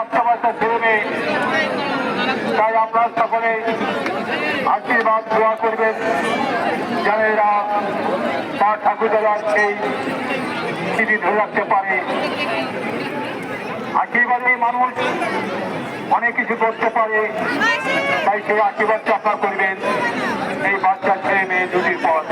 বাচ্চা বাচ্চা ছেলে মেয়ে। তাই আপনারা সকলে আশীর্বাদ দোয়া করবেন যেন এরা তার ঠাকুরদার সেই স্মৃতি ধরে রাখতে পারে। আশীর্বাদী মানুষ অনেক কিছু করতে পারে, তাই সেই আশীর্বাদটা আপনারা করবেন এই বাচ্চা ছেলে মেয়ে দুটির পর।